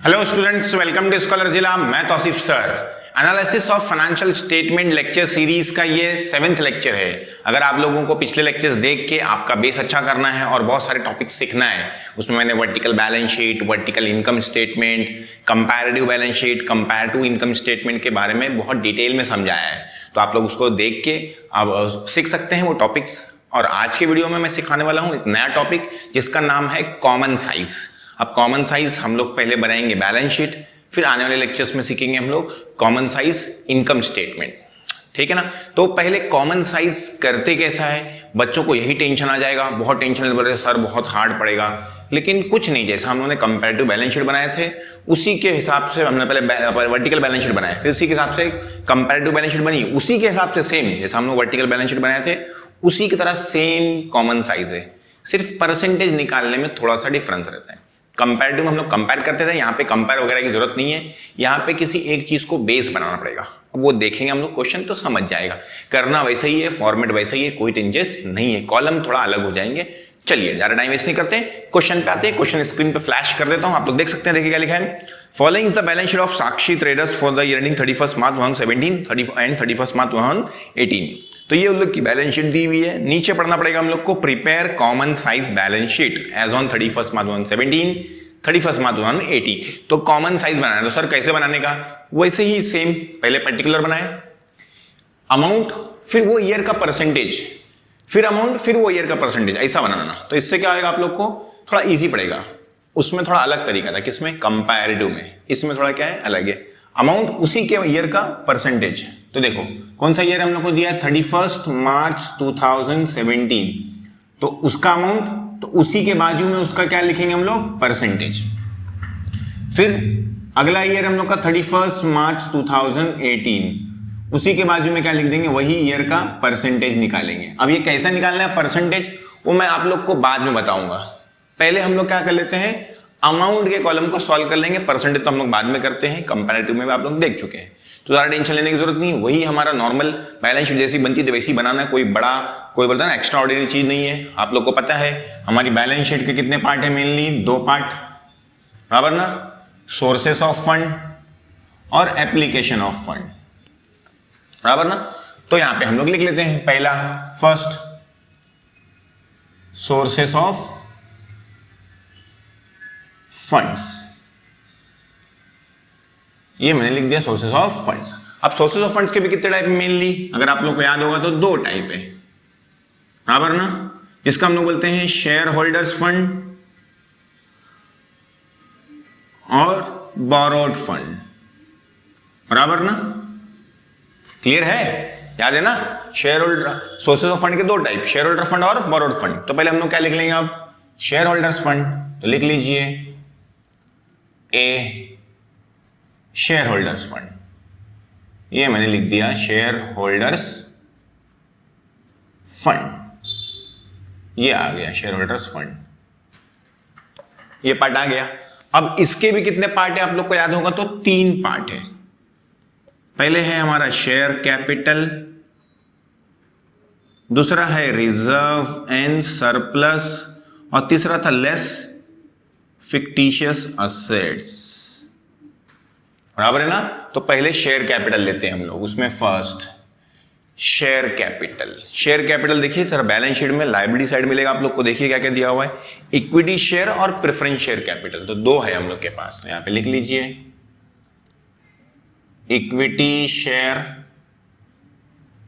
Hello students, welcome to scholar जिला। मैं Tausif sir. Analysis of financial statement lecture series का ये 7th लेक्चर है। अगर आप लोगों को पिछले लेक्चर्स देख के आपका बेस अच्छा करना है और बहुत सारे टॉपिक्स सीखना है, उसमें मैंने vertical balance sheet, vertical income statement, comparative balance sheet, comparative income statement के बारे में बहुत डिटेल में समझाया है। तो आप लोग उसको देख के अब सीख सकते हैं वो टॉपिक्स। और आज के वीडियो में मैं सिखाने वाला हूँ एक नया टॉपिक जिसका नाम है कॉमन साइज। अब कॉमन साइज हम लोग पहले बनाएंगे बैलेंस शीट, फिर आने वाले लेक्चर्स में सीखेंगे हम लोग कॉमन साइज इनकम स्टेटमेंट। ठीक है ना। तो पहले कॉमन साइज करते कैसा है, बच्चों को यही टेंशन आ जाएगा, बहुत टेंशन ले, सर बहुत हार्ड पड़ेगा। लेकिन कुछ नहीं, जैसा हम लोगों ने कंपैरेटिव बैलेंस शीट बनाए थे उसी के हिसाब से हमने पहले वर्टिकल बैलेंस शीट बनाया, फिर उसी के हिसाब से कंपैरेटिव बैलेंस शीट बनी, उसी के हिसाब से सेम जैसा हम लोग वर्टिकल बैलेंस शीट बनाए थे उसी की तरह सेम कॉमन साइज है। सिर्फ परसेंटेज निकालने में थोड़ा सा डिफरेंस रहता है। कंपैरेटिव में हम लोग कंपेयर करते थे, यहाँ पे कंपेयर वगैरह की जरूरत नहीं है। यहाँ पे किसी एक चीज को बेस बनाना पड़ेगा। वो देखेंगे हम लोग क्वेश्चन तो समझ जाएगा। करना वैसे ही है, फॉर्मेट वैसे ही है, कोई चेंजेस नहीं है, कॉलम थोड़ा अलग हो जाएंगे। चलिए ज्यादा टाइम वेस्ट नहीं करते, क्वेश्चन पे आते हैं। क्वेश्चन स्क्रीन पे फ्लैश कर देता हूं, आप लोग देख सकते हैं। देखिए क्या लिखा है, following is the balance sheet of Sakshi traders for the year ending 31 March 2017 and 31 March 2018। तो ये उन लोग की बैलेंस शीट दी हुई है। नीचे पढ़ना पड़ेगा हम लोग को, prepare common size balance sheet as on 31 March 2017 31 March 2018। तो कॉमन साइज बनाना है, तो सर कैसे बनाने का, वैसे ही सेम, पहले पर्टिकुलर बनाए, अमाउंट, फिर वो ईयर का परसेंटेज, फिर अमाउंट, फिर वो ईयर का परसेंटेज, ऐसा बनाना। तो इससे क्या होगा, आप लोग को थोड़ा इजी पड़ेगा। उसमें थोड़ा अलग तरीका था, किसमें, कंपैरेटिव में। इसमें थोड़ा क्या है, अलग है। अमाउंट उसी के ईयर का परसेंटेज। तो देखो कौन सा ईयर हम लोग को दिया है, 31 मार्च 2017, तो उसका अमाउंट, तो उसी के बाजू में उसका क्या लिखेंगे हम लोग, परसेंटेज। फिर अगला ईयर हम लोग का 31 मार्च 2018, उसी के बाजू में क्या लिख देंगे, वही ईयर का परसेंटेज निकालेंगे। अब ये कैसे निकालना है परसेंटेज, वो मैं आप लोग को बाद में बताऊंगा। पहले हम लोग क्या कर लेते हैं, अमाउंट के कॉलम को सॉल्व कर लेंगे, परसेंटेज तो हम लोग बाद में करते हैं, कंपैरेटिव में भी आप लोग देख चुके हैं, तो ज्यादा टेंशन लेने की जरूरत नहीं। वही हमारा नॉर्मल बैलेंस शीट जैसी बनती है वैसी बनाना है, कोई बड़ा, कोई बोलता है ना एक्स्ट्रा ऑर्डिनरी चीज नहीं है। आप लोग को पता है हमारी बैलेंस शीट के कितने पार्ट है, मेनली 2 पार्ट, बराबर ना, सोर्सेस ऑफ फंड और एप्लीकेशन ऑफ फंड, बराबर ना। तो यहां पे हम लोग लिख लेते हैं, पहला फर्स्ट सोर्सेस ऑफ फंड्स, ये मैंने लिख दिया सोर्सेस ऑफ फंड्स। अब सोर्सेस ऑफ फंड्स के भी कितने टाइप, मेनली अगर आप लोग को याद होगा तो 2 टाइप है, बराबर ना। जिसका हम लोग बोलते हैं शेयर होल्डर्स फंड और बोरोड फंड, बराबर ना। क्लियर है, याद है ना। Share holder, sources of fund के 2 टाइप, शेयर होल्डर फंड और बोरोड फंड। तो पहले हम लोग क्या लिख लेंगे, आप शेयर होल्डर्स फंड, तो लिख लीजिए ए शेयर होल्डर्स फंड, ये मैंने लिख दिया शेयर होल्डर्स फंड, ये आ गया शेयर होल्डर्स फंड, ये पार्ट आ गया। अब इसके भी कितने पार्ट है आप लोग को याद होगा तो 3 पार्ट है। पहले है हमारा शेयर कैपिटल, दूसरा है रिजर्व एंड सरप्लस, और तीसरा था लेस फिक्टिशियस असेट्स, बराबर है ना। तो पहले शेयर कैपिटल लेते हैं हम लोग, उसमें first share capital. Share capital देखिए सर, बैलेंस शीट में लायबिलिटी साइड मिलेगा आप लोग को, देखिए क्या क्या दिया हुआ है, इक्विटी शेयर और प्रेफरेंस शेयर कैपिटल, तो 2 है हम लोग के पास। तो यहां पे लिख लीजिए इक्विटी शेयर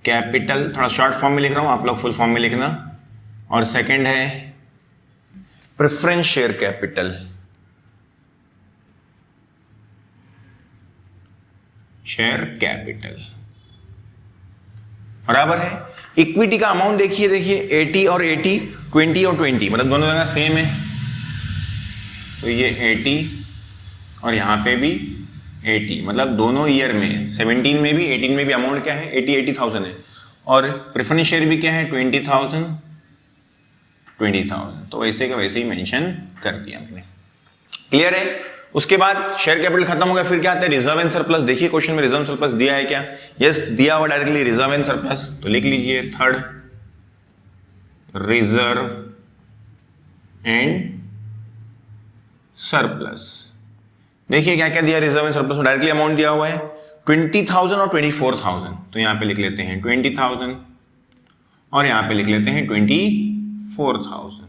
कैपिटल, थोड़ा शॉर्ट फॉर्म में लिख रहा हूं, आप लोग फुल फॉर्म में लिखना। और सेकंड है preference share capital, share capital, बराबर है। इक्विटी का अमाउंट देखिए 80 और 80, 20 और 20, मतलब दोनों जगह सेम है। तो ये 80 और यहां पे भी 80, मतलब दोनों ईयर में 17 में भी 18 में भी अमाउंट क्या है, 80,000 है। और प्रेफरेंस शेयर भी क्या है, 20,000। तो वैसे का वैसे ही मेंशन कर दिया मैंने। क्लियर है। उसके बाद शेयर कैपिटल खत्म हो गया, फिर क्या आता है, रिजर्व एंड सरप्लस। देखिए क्वेश्चन में रिजर्व एंड सरप्लस दिया है क्या, यस दिया हुआ डायरेक्टली रिजर्व एंड सरप्लस, तो लिख लीजिए थर्ड रिजर्व एंड सरप्लस। देखिए क्या क्या दिया रिजर्व एंड सरप्लस में, डायरेक्टली अमाउंट दिया हुआ है 20,000 और 24,000, तो यहां पे लिख लेते हैं 20,000 और यहां पे लिख लेते हैं 24,000।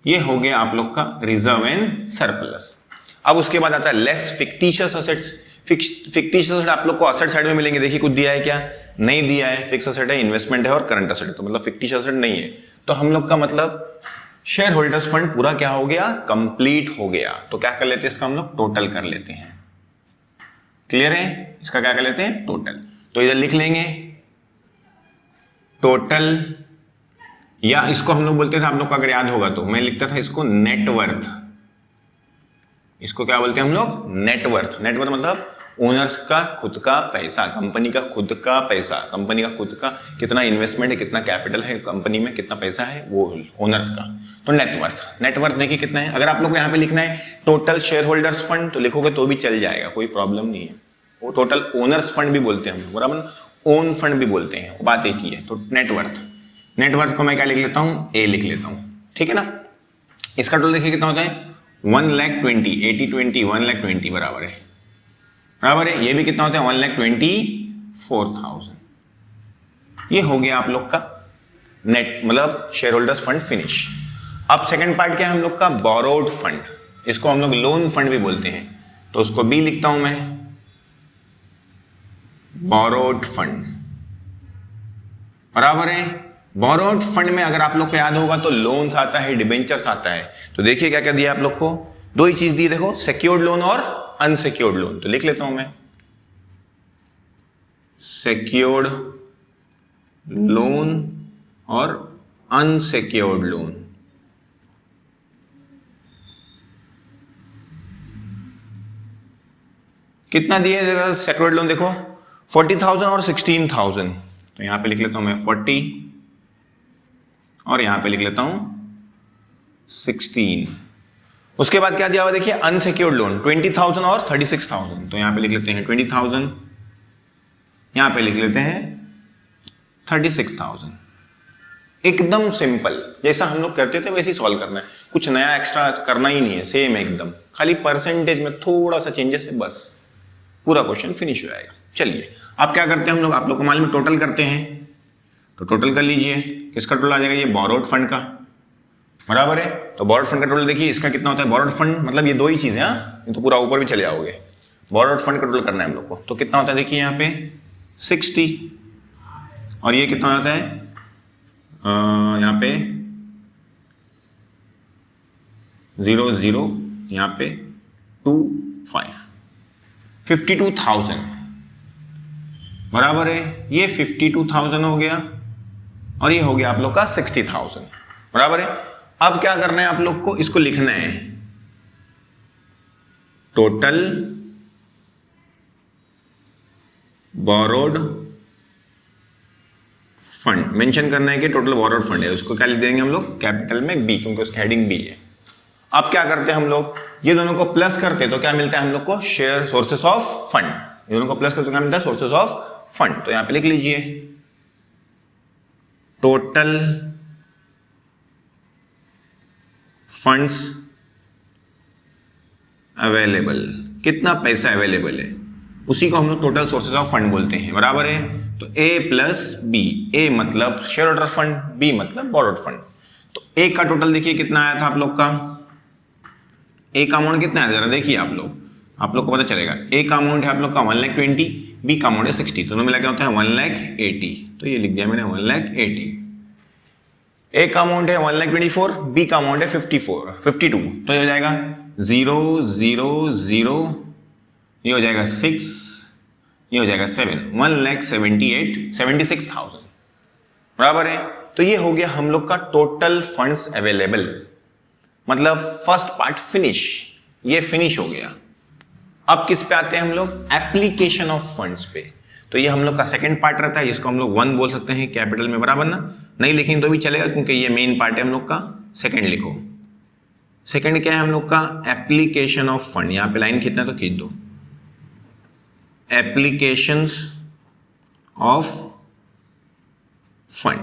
ये हो गया आप लोग का रिजर्व एंड सरप्लस। अब उसके बाद आता है less fictitious assets. Fictitious asset आप लोग को असेट साइड में मिलेंगे। देखिए कुछ दिया है क्या, नहीं दिया है। फिक्स असेट है, इन्वेस्टमेंट है और करंट असेट है, तो मतलब फिक्टिशियस असेट नहीं है। तो हम लोग का मतलब शेयर होल्डर्स फंड पूरा क्या हो गया, कंप्लीट हो गया। तो क्या कर लेते हैं, इसका हम लोग टोटल कर लेते हैं। क्लियर है, इसका क्या कर लेते हैं, टोटल। तो इधर लिख लेंगे टोटल, या इसको हम लोग बोलते थे, आप लोग को अगर याद होगा तो मैं लिखता था इसको नेटवर्थ। इसको क्या बोलते हैं हम लोग, नेटवर्थ। नेटवर्थ मतलब ओनर्स का खुद का पैसा, कंपनी का खुद का पैसा, कंपनी का खुद का कितना इन्वेस्टमेंट है, कितना कैपिटल है कंपनी में, कितना पैसा है, वो ओनर्स का। तो नेटवर्थ, नेटवर्थ देखिए कितना है। अगर आप लोग को यहाँ पे लिखना है टोटल शेयर होल्डर्स फंड तो लिखोगे तो भी चल जाएगा, कोई प्रॉब्लम नहीं है। वो टोटल ओनर्स फंड भी बोलते हैं हम लोग, बराबर, ओन फंड भी बोलते हैं, बात एक ही है। तो नेटवर्थ, नेटवर्थ को मैं क्या लिख लेता हूँ, ए लिख लेता हूँ, ठीक है ना। इसका टोटल देखिए कितना होता है 1,20,000, 80,20 1,20,000 बराबर है, बराबर है। ये भी कितना होता है 1,24,000। ये हो गया आप लोग का नेट, मतलब शेयर होल्डर्स फंड फिनिश। अब सेकंड पार्ट क्या है हम लोग का, बोरोड फंड। इसको हम लोग लोन फंड भी बोलते हैं, तो उसको बी लिखता हूं मैं, बोरोड फंड, बराबर है। बोरोड फंड में अगर आप लोग को याद होगा तो लोन्स आता है, डिबेंचर्स आता है। तो देखिए क्या क्या दिया आप लोग को, दो ही चीज दी, देखो सिक्योर्ड लोन और अनसिक्योर्ड लोन। तो लिख लेता हूं मैं सिक्योर्ड लोन और अनसिक्योर्ड लोन। कितना दिए सिक्योर्ड लोन, देखो 40,000 और 16,000। तो यहां पे लिख लेता हूं मैं 40 और यहां पे लिख लेता हूं 16। उसके बाद क्या दिया हुआ देखिए, अनसिक्योर्ड लोन 20,000 और 36,000। तो यहां पे लिख लेते हैं 20,000, यहां पे लिख लेते हैं 36,000। एकदम सिंपल, जैसा हम लोग करते थे वैसे ही सॉल्व करना है, कुछ नया एक्स्ट्रा करना ही नहीं है, सेम एकदम, खाली परसेंटेज में थोड़ा सा चेंजेस है, बस पूरा क्वेश्चन फिनिश हो जाएगा। चलिए अब क्या करते हैं हम लोग, आप लोग को मालूम टोटल करते हैं, तो टोटल कर लीजिए। किसका टोटल आ जाएगा, ये बोरोड फंड का, बराबर है। तो बोरोड फंड का टोटल देखिए, इसका कितना होता है, बोरोड फंड मतलब ये दो ही चीजें, हाँ, ये तो पूरा ऊपर भी चले जाओगे। बोरोड फंड का टोटल करना है हम लोग को, तो कितना होता है देखिए यहाँ पे 60, और ये कितना होता है यहाँ पे 00, यहाँ पे 25, 52,000, बराबर है। ये 52,000 हो गया और ये हो गया आप लोग का 60,000, बराबर है। अब क्या करना है आप लोग को, इसको लिखना है टोटल बोरोड फंड, मेंशन करना है कि टोटल बोरोड फंड है। उसको क्या लिख देंगे हम लोग, कैपिटल में बी, क्योंकि उसकी हेडिंग बी है। अब क्या करते हैं हम लोग, ये दोनों को प्लस करते हैं तो क्या मिलता है हम लोग को, शेयर सोर्सेस ऑफ फंड। ये दोनों को प्लस करते तो क्या मिलता है, सोर्सेस ऑफ फंड। तो यहां पे लिख लीजिए टोटल फंड्स अवेलेबल, कितना पैसा अवेलेबल है, उसी को हम लोग टोटल सोर्सेज ऑफ फंड बोलते हैं, बराबर है। तो ए प्लस बी, ए मतलब शेयर होल्डर फंड, बी मतलब बोरोड फंड। तो ए का टोटल देखिए कितना आया था आप लोग का, ए का अमाउंट कितना है जरा देखिए आप लोग को पता चलेगा। ए का अमाउंट है आप लोग का 1,20,000, बी का अमाउंट है 60, तो दोनों मिला क्या होता है 1,80,000। तो ये लिख दिया मैंने 1,80,000। ए का अमाउंट है 1,24,000, बी का अमाउंट है 52, तो ये हो जाएगा 0 0 0, ये हो जाएगा 6, ये हो जाएगा 7, 1,76,000, बराबर है। तो ये हो गया हम लोग का टोटल फंड्स अवेलेबल, मतलब फर्स्ट पार्ट फिनिश, ये फिनिश हो गया। अब किस पे आते हैं हम लोग, एप्लीकेशन ऑफ फंड्स पे। तो ये हम लोग का सेकंड पार्ट रहता है, जिसको हम लोग 1 बोल सकते हैं कैपिटल में, बराबर ना, नहीं लिखेंगे तो भी चलेगा क्योंकि ये मेन पार्ट है हम लोग का। सेकंड लिखो, सेकंड क्या है हम लोग का, एप्लीकेशन ऑफ फंड। यहां पे लाइन खींचना तो खींच दो, applications of fund.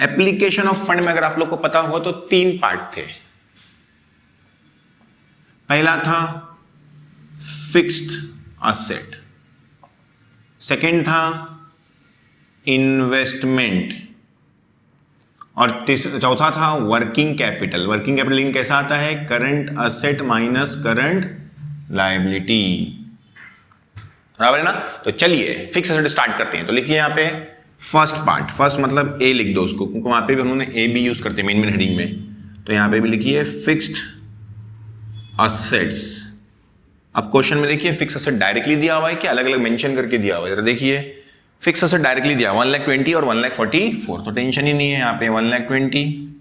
Application of fund में अगर आप लोग को पता होगा तो 3 पार्ट थे। पहला था फिक्स्ड असेट, सेकंड था इन्वेस्टमेंट, और चौथा था वर्किंग कैपिटल। वर्किंग कैपिटल कैसा आता है? Current asset minus current liability, बराबर है ना। तो चलिए फिक्स असेट स्टार्ट करते हैं। तो लिखिए यहाँ पे फर्स्ट पार्ट, फर्स्ट मतलब ए लिख दो उसको, क्योंकि वहां पे भी उन्होंने ए बी यूज करते हैं मेन हेडिंग में। तो यहाँ पे भी लिखिए फिक्स्ड असेट्स। अब क्वेश्चन में देखिए फिक्स असेट डायरेक्टली दिया हुआ है कि अलग अलग मेंशन करके दिया हुआ है, जरा देखिए। फिक्स असेट डायरेक्टली दिया 1,20,000 और 1,44,000, तो टेंशन ही नहीं है। यहाँ पे 1,20,000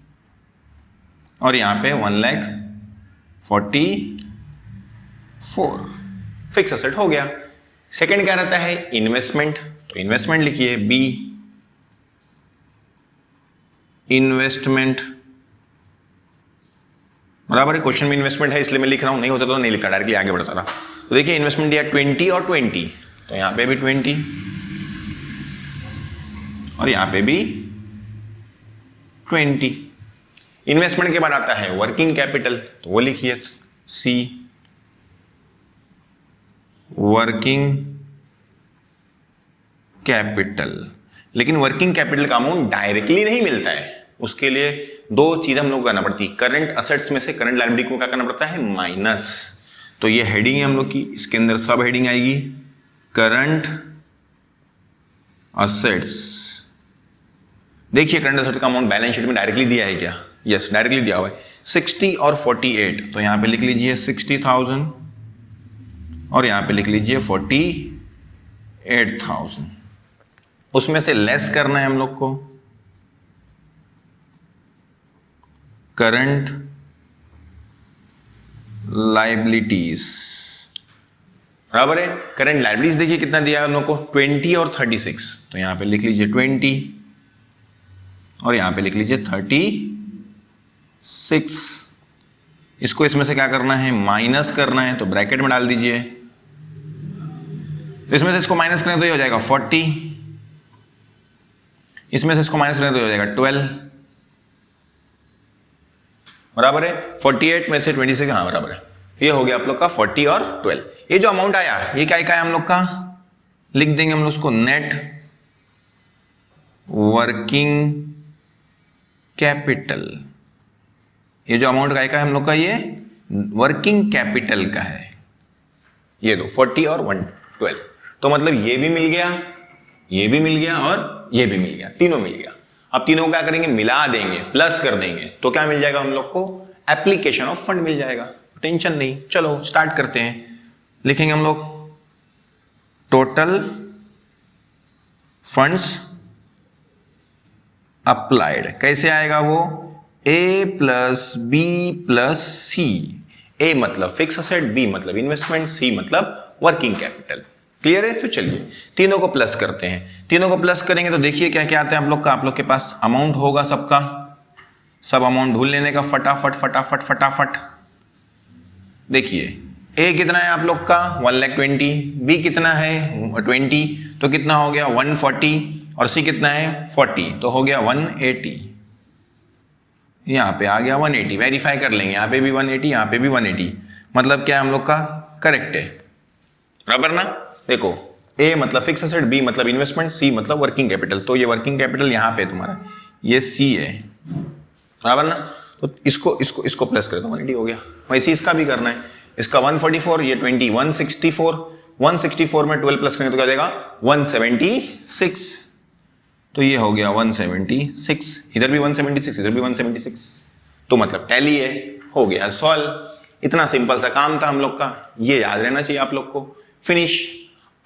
और यहाँ पे 1,44,000 फिक्स असेट हो गया। सेकंड क्या रहता है? इन्वेस्टमेंट। तो इन्वेस्टमेंट लिखिए बी, इन्वेस्टमेंट, बराबर है। क्वेश्चन में इन्वेस्टमेंट है इसलिए मैं लिख रहा हूं, नहीं होता तो नहीं लिखा, डायरेक्टली आगे बढ़ता रहा। तो देखिए इन्वेस्टमेंट दिया 20 और 20, तो यहां पे भी 20 और यहां पे भी 20। इन्वेस्टमेंट के बाद आता है वर्किंग कैपिटल, तो वो लिखिए सी, वर्किंग कैपिटल। लेकिन वर्किंग कैपिटल का अमाउंट डायरेक्टली नहीं मिलता है, उसके लिए दो चीज हम लोग करना पड़ती है। करंट असेट्स में से करंट लायबिलिटी को क्या करना पड़ता है? माइनस। तो ये हेडिंग है हम लोग की, इसके अंदर सब हेडिंग आएगी करंट असेट्स। देखिए करंट असेट्स का अमाउंट बैलेंस शीट में डायरेक्टली दिया है क्या? यस, डायरेक्टली दिया हुआ है 60 और 48। तो यहां पे लिख लीजिए 60,000 और यहां पे लिख लीजिए 48,000। उसमें से लेस करना है हम लोग को करंट लायबिलिटीज, बराबर है। करंट लायबिलिटीज देखिए कितना दिया है हम लोग को? 20 और 36। तो यहां पे लिख लीजिए 20 और यहां पे लिख लीजिए 36। इसको इसमें से क्या करना है? माइनस करना है, तो ब्रैकेट में डाल दीजिए। इसमें से इसको माइनस करें तो ये हो जाएगा 40, इसमें से इसको माइनस करें तो ये हो जाएगा 12, बराबर है। 48 में से 26, हाँ बराबर है। ये हो गया आप लोग का 40 और 12। ये जो अमाउंट आया ये क्या है हम लोग का? लिख देंगे हम लोग उसको नेट वर्किंग कैपिटल। ये जो अमाउंट का है हम लोग का, ये वर्किंग कैपिटल का है। ये दो 40 और 12, तो मतलब ये भी मिल गया, ये भी मिल गया और ये भी मिल गया, तीनों मिल गया। अब तीनों को क्या करेंगे? मिला देंगे, प्लस कर देंगे, तो क्या मिल जाएगा हम लोग को? एप्लीकेशन ऑफ फंड मिल जाएगा। टेंशन नहीं, चलो स्टार्ट करते हैं। लिखेंगे हम लोग टोटल फंड्स अप्लाइड। कैसे आएगा वो? ए प्लस बी प्लस सी। ए मतलब फिक्स असेट, बी मतलब इन्वेस्टमेंट, सी मतलब वर्किंग कैपिटल। क्लियर है? तो चलिए तीनों को प्लस करते हैं। तीनों को प्लस करेंगे तो देखिए क्या क्या आता है आप लोग का। आप लोग के पास अमाउंट होगा सबका, सब अमाउंट ढूंढ लेने का फटाफट फटाफट फटाफट। देखिए ए कितना है आप लोग का? 1,20,000। बी कितना है? 20, तो कितना हो गया? 140। और सी कितना है? 40, तो हो गया 180। यहाँ पे आ गया 180, वेरीफाई कर लेंगे। यहाँ पे भी 180, यहाँ पे भी 180, मतलब क्या हम लोग का करेक्ट है, बराबर ना। देखो ए मतलब फिक्स एसेट, बी मतलब इन्वेस्टमेंट, सी मतलब वर्किंग कैपिटल। तो ये वर्किंग कैपिटल यहाँ पे तुम्हारा, ये सी है, बराबर ना। तो इसको प्लस कर दो, 180 हो गया। वैसे इसका भी करना है, इसका 144, ये 20, 164 में 12 प्लस करेंगे तो क्या हो जाएगा? 176। तो ये हो गया 176, इधर भी 176, इधर भी 176, तो मतलब टैली है, हो गया सॉल्व। इतना सिंपल सा काम था हम लोग का, ये याद रहना चाहिए आप लोग को। फिनिश।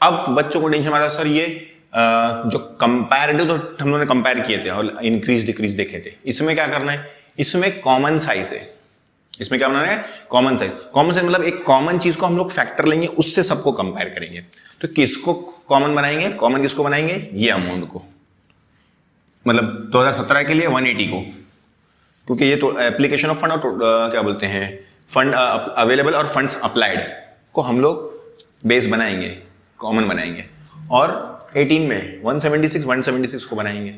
अब बच्चों को टेंशन आता है सर ये जो कंपैरेटिव तो हम लोगों ने कंपेयर किए थे और इंक्रीज डिक्रीज देखे थे, इसमें क्या करना है? इसमें कॉमन साइज है। इसमें क्या बनाना है? Common size. कॉमन साइज मतलब एक कॉमन चीज को हम लोग फैक्टर लेंगे, उससे सबको कंपेयर करेंगे। तो किसको कॉमन बनाएंगे? कॉमन किसको बनाएंगे? ये अमाउंट को, मतलब 2017 के लिए 180 को, क्योंकि ये तो एप्लीकेशन ऑफ फंड और क्या बोलते हैं, फंड अवेलेबल और फंड्स अप्लाइड को हम लोग बेस बनाएंगे, कॉमन बनाएंगे। और 18 में 176 को बनाएंगे,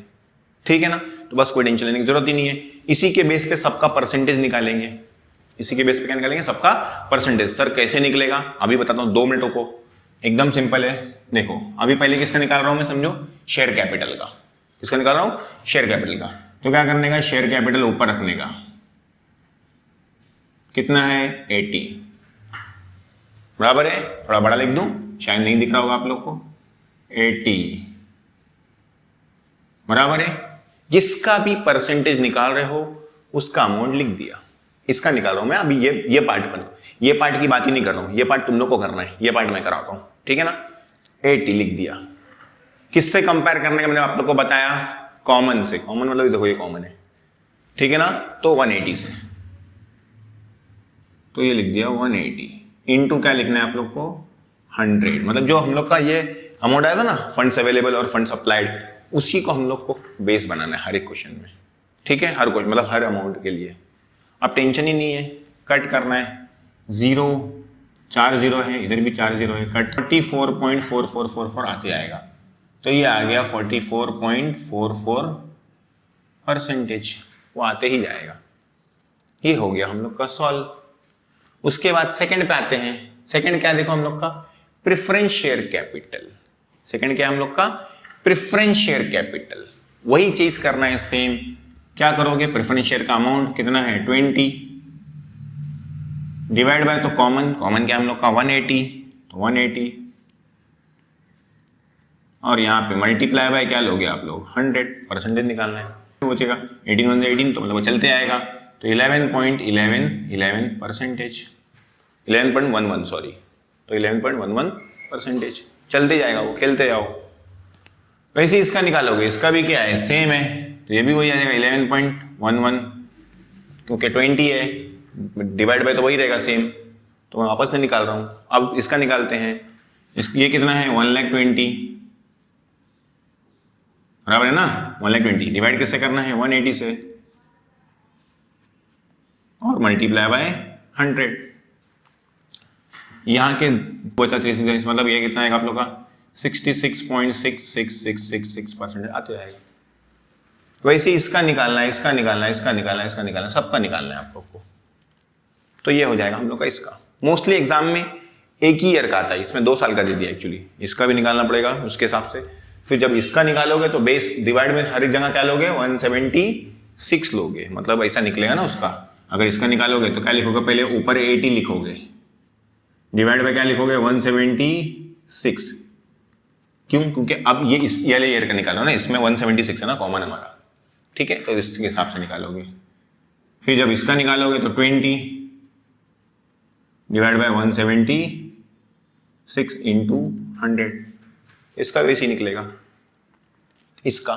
ठीक है ना। तो बस कोई टेंशन लेने की जरूरत ही नहीं है। इसी के बेस पे सबका परसेंटेज निकालेंगे, इसी के बेस पे क्या निकालेंगे, सबका परसेंटेज। सर कैसे निकलेगा, अभी बताता हूँ, 2 मिनट रुको। एकदम सिंपल है, देखो अभी पहले किसका निकाल रहा हूं मैं, समझो शेयर कैपिटल का। किसका निकाल रहा हूं, शेयर कैपिटल का। तो क्या करने का, शेयर कैपिटल ऊपर रखने का, कितना है 80, बराबर है। थोड़ा बड़ा लिख दूं, शायद नहीं दिख रहा होगा आप लोग को, 80 बराबर है। जिसका भी परसेंटेज निकाल रहे हो उसका अमाउंट लिख दिया। इसका निकाल रहा हूं मैं अभी, ये पार्ट पर, ये पार्ट की बात ही नहीं कर रहा हूं, ये पार्ट तुम लोग को करना है, ये पार्ट मैं कराता हूं, ठीक है ना। 80 लिख दिया। किससे कंपेयर करने का मैंने आप लोग को बताया, कॉमन से। कॉमन मतलब देखो ये कॉमन है, ठीक है ना, तो 180 से। तो ये लिख दिया 180 इंटू क्या लिखना है आप लोग को, 100। मतलब जो हम लोग का ये अमाउंट आया था ना, फंड्स अवेलेबल और फंड्स अप्लाइड, उसी को हम लोग को बेस बनाना है हर एक क्वेश्चन में, ठीक है। हर क्वेश्चन मतलब हर अमाउंट के लिए। अब टेंशन ही नहीं है, कट करना है, 0 4 0 है, इधर भी 4 0 है, कट 44.4444 आते आएगा। तो ये आ गया 44.44%, वो आते ही जाएगा। ये हो गया हम लोग का सॉल्व। उसके बाद सेकंड पे आते हैं। सेकंड क्या देखो हम लोग का, प्रेफरेंस शेयर कैपिटल। सेकंड क्या है हम लोग का, प्रेफरेंस शेयर कैपिटल। वही चीज करना है सेम। क्या करोगे, प्रेफरेंस शेयर का अमाउंट कितना है 20, डिवाइड बाय तो कॉमन, कॉमन क्या हम लोग का 180, तो 180, और यहाँ पे मल्टीप्लाई बाय क्या लोगे आप लोग 100, परसेंटेज निकालना है। तो बचेगा 18 1 18, तो मतलब चलते आएगा। तो 11.11 परसेंटेज, 11.11 सॉरी, तो 11.11 परसेंटेज चलते जाएगा, वो खेलते जाओ। वैसे इसका निकालोगे, इसका भी क्या है सेम है, तो ये भी वही आ जाएगा 11.11, क्योंकि 20 है, डिवाइड बाय तो वही रहेगा सेम, तो मैं वापस से निकाल रहा हूं। अब इसका निकालते हैं, ये कितना है 1,20,000 बराबर है ना, 1,20,000 डिवाइड किससे करना है 180 से, और मल्टीप्लाई बाय 100। यहाँ के बचा 366, मतलब ये कितना है आप लोग का 66.666666% आते जाएगा। वैसे इसका निकालना है, इसका निकालना है, इसका निकालना है, इसका निकालना है, सबका निकालना है आप लोग को। तो ये हो जाएगा हम लोग का इसका। मोस्टली एग्जाम में एक ही ईयर का आता है, इसमें 2 साल का दे दिया एक्चुअली। इसका भी निकालना पड़ेगा उसके हिसाब से। फिर जब इसका निकालोगे तो बेस डिवाइड में हर एक जगह क्या लोगे 176 लोगे, मतलब ऐसा निकलेगा ना उसका। अगर इसका निकालोगे तो क्या लिखोगे, पहले ऊपर 80 लिखोगे, डिवाइड बाय क्या लिखोगे 176। क्यों, क्योंकि अब ये इस वाले ईयर का निकालो ना, इसमें 176 है ना कॉमन हमारा, ठीक है, तो इसके हिसाब से निकालोगे। फिर जब इसका निकालोगे तो 20 डिवाइड बाय 176 इंटू 100, इसका वैसे ही निकलेगा इसका,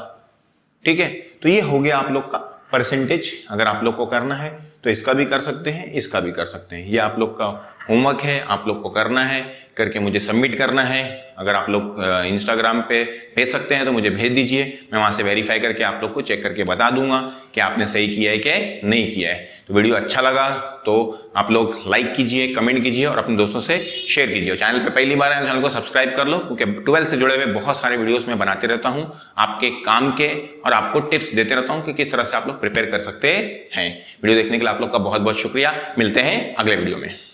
ठीक है। तो ये हो गया आप लोग का परसेंटेज। अगर आप लोग को करना है तो इसका भी कर सकते हैं, इसका भी कर सकते हैं। ये आप लोग का होमवर्क है, आप लोग को करना है, करके मुझे सबमिट करना है। अगर आप लोग इंस्टाग्राम पे भेज सकते हैं तो मुझे भेज दीजिए, मैं वहां से वेरीफाई करके आप लोग को चेक करके बता दूंगा कि आपने सही किया है कि नहीं किया है। तो वीडियो अच्छा लगा तो आप लोग लाइक कीजिए, कमेंट कीजिए और अपने दोस्तों से शेयर कीजिए। चैनल पे पहली बार आए तो चैनल को सब्सक्राइब कर लो, क्योंकि 12 से जुड़े हुए बहुत सारे वीडियोस मैं बनाते रहता हूं आपके काम के, और आपको टिप्स देते रहता हूं कि किस तरह से आप लोग प्रिपेयर कर सकते हैं। वीडियो देखने के लिए आप लोग का बहुत बहुत शुक्रिया। मिलते हैं अगले वीडियो में।